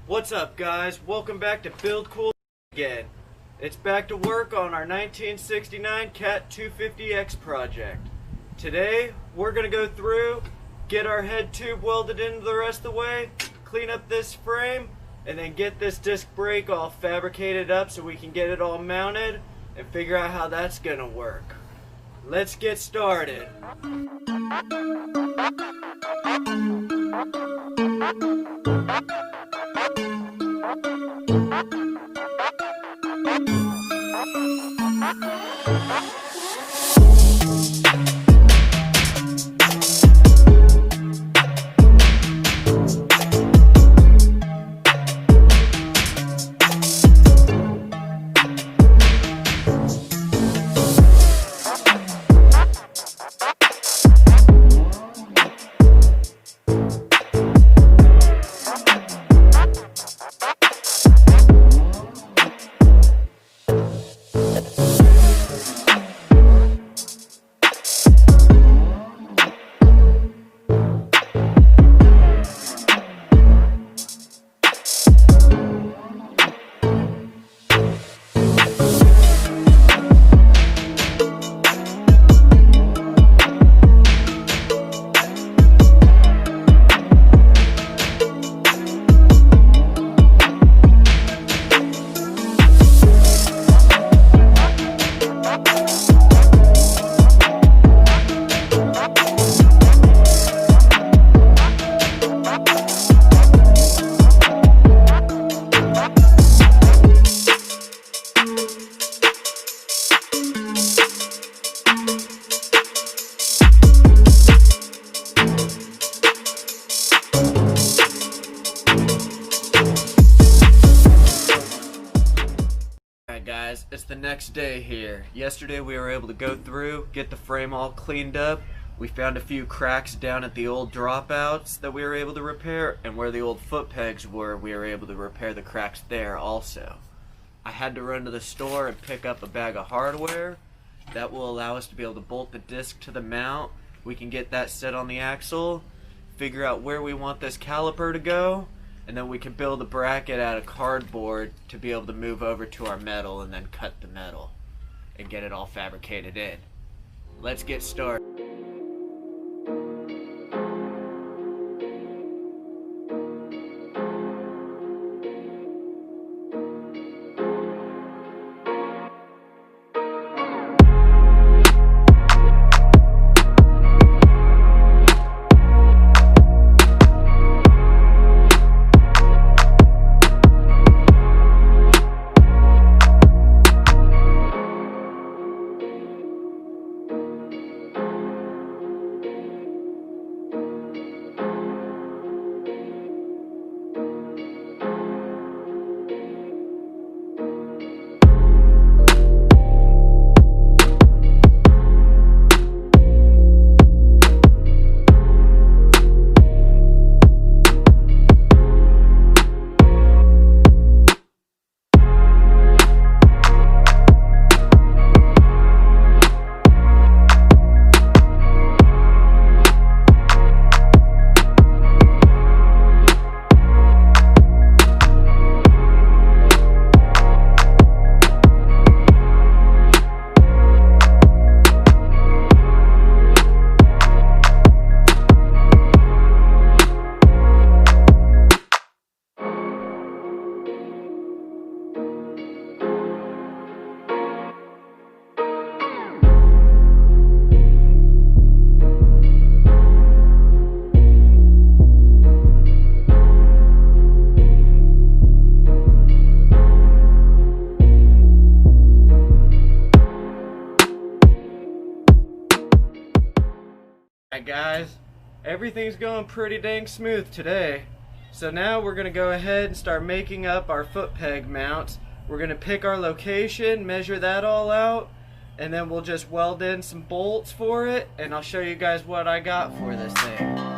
What's up, guys? Welcome back to Build Cool again. It's back to work on our 1969 Cat 250X project. Today, we're going to go through, get our head tube welded in the rest of the way, clean up this frame, and then get this disc brake all fabricated up so we can get it all mounted and figure out how that's going to work. Let's get started. Guys, it's the next day here. Yesterday we were able to go through, get the frame all cleaned up. We found a few cracks down at the old dropouts that we were able to repair, and where the old foot pegs were, we were able to repair the cracks there also. I had to run to the store and pick up a bag of hardware that will allow us to be able to bolt the disc to the mount. We can get that set on the axle, figure out where we want this caliper to go, and then we can build a bracket out of cardboard to be able to move over to our metal and then cut the metal and get it all fabricated in. Let's get started. Alright guys, everything's going pretty dang smooth today. So now we're going to go ahead and start making up our foot peg mounts. We're going to pick our location, measure that all out, and then we'll just weld in some bolts for it, and I'll show you guys what I got for this thing.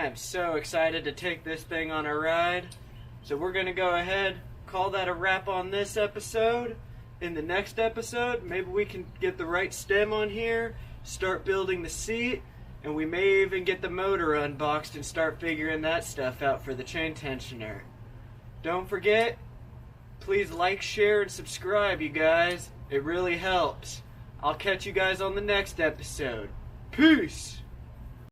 I am so excited to take this thing on a ride. So we're going to go ahead, call that a wrap on this episode. In the next episode, maybe we can get the right stem on here, start building the seat, and we may even get the motor unboxed and start figuring that stuff out for the chain tensioner. Don't forget, please like, share, and subscribe, you guys. It really helps. I'll catch you guys on the next episode. Peace!